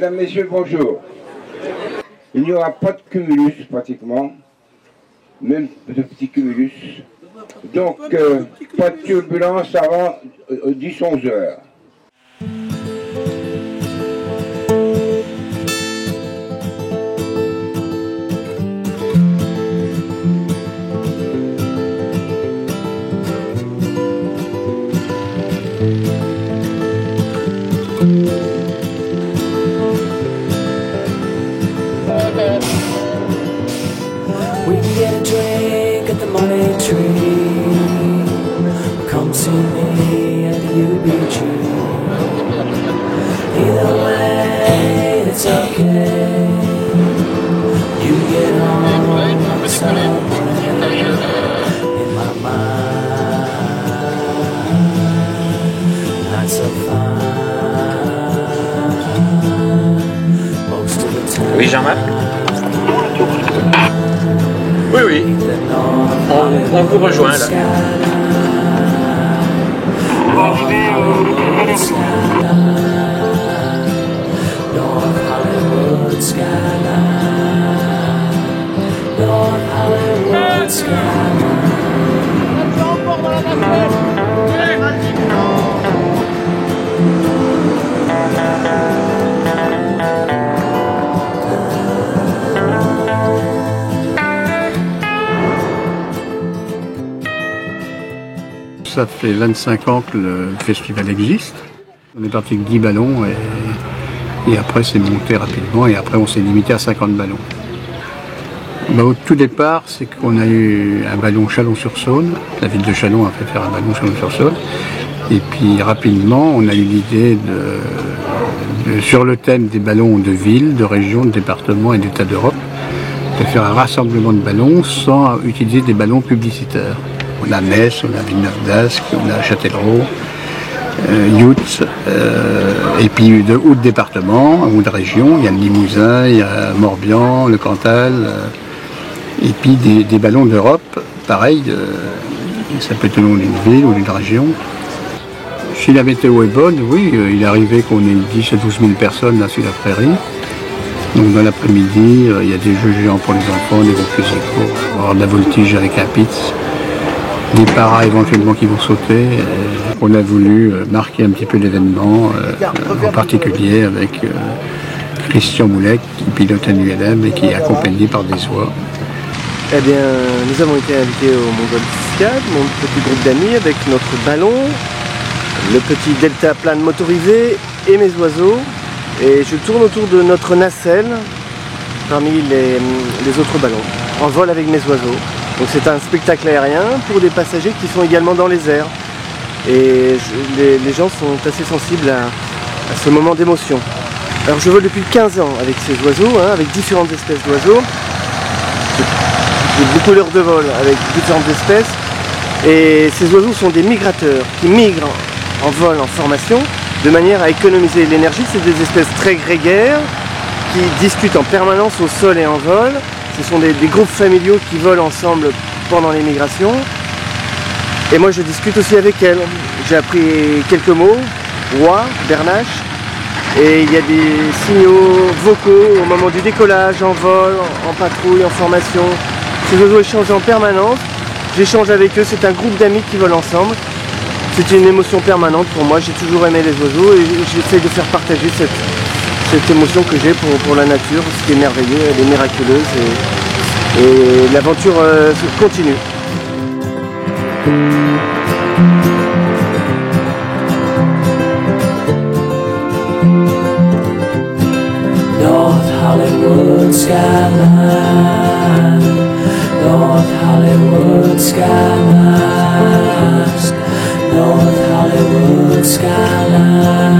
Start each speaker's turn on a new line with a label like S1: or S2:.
S1: Mesdames, Messieurs, bonjour. Il n'y aura pas de cumulus pratiquement, même de petits cumulus. Donc, pas de turbulence avant 10-11 heures.
S2: We can get a drink at the money tree. Come see me at the UBG. Either way, it's okay. You get on somewhere in my mind. Not so fine. Most of the time.
S3: Oui, Jean-Marc? Oui, oui. On vous rejoint là.
S4: Ça fait 25 ans que le festival existe. On est parti avec 10 ballons et après c'est monté rapidement et après on s'est limité à 50 ballons. Au tout départ, c'est qu'on a eu un ballon Chalon-sur-Saône. La ville de Châlons a fait faire un ballon Chalon-sur-Saône. Et puis rapidement, on a eu l'idée sur le thème des ballons de ville, de région, de département et d'État d'Europe, de faire un rassemblement de ballons sans utiliser des ballons publicitaires. On a Metz, on a Villeneuve-d'Ascq, on a Châtellerault, Youth, et puis de départements ou de régions. Il y a le Limousin, il y a Morbihan, le Cantal, et puis des ballons d'Europe, pareil, ça peut être le nom d'une ville ou d'une région. Si la météo est bonne, oui, il est arrivé qu'on ait 10 à 12 000 personnes là sur la prairie. Donc dans l'après-midi, il y a des jeux géants pour les enfants, des groupes musicaux, on va avoir de la voltige avec un pitch. Des paras éventuellement qui vont sauter. On a voulu marquer un petit peu l'événement, en particulier avec Christian Moulec qui pilote un ULM et qui est accompagné par des oies.
S5: Eh bien, nous avons été invités au Montgolfiade, mon petit groupe d'amis, avec notre ballon, le petit deltaplane motorisé et mes oiseaux. Et je tourne autour de notre nacelle parmi les autres ballons, en vol avec mes oiseaux. Donc c'est un spectacle aérien pour des passagers qui sont également dans les airs. Et les gens sont assez sensibles à ce moment d'émotion. Alors je vole depuis 15 ans avec ces oiseaux, avec différentes espèces d'oiseaux. J'ai beaucoup d'heures de vol avec différentes espèces. Et ces oiseaux sont des migrateurs qui migrent en vol, en formation, de manière à économiser l'énergie. C'est des espèces très grégaires qui discutent en permanence au sol et en vol. Ce sont des groupes familiaux qui volent ensemble pendant les migrations. Et moi je discute aussi avec elles. J'ai appris quelques mots, roi, bernache. Et il y a des signaux vocaux au moment du décollage, en vol, en patrouille, en formation. Ces oiseaux échangent en permanence. J'échange avec eux, c'est un groupe d'amis qui volent ensemble. C'est une émotion permanente pour moi. J'ai toujours aimé les oiseaux et j'essaie de faire partager cette émotion que j'ai pour la nature, ce qui est merveilleux, elle est miraculeuse et l'aventure continue.
S2: North Hollywood skyline, North Hollywood skyline, North Hollywood skyline.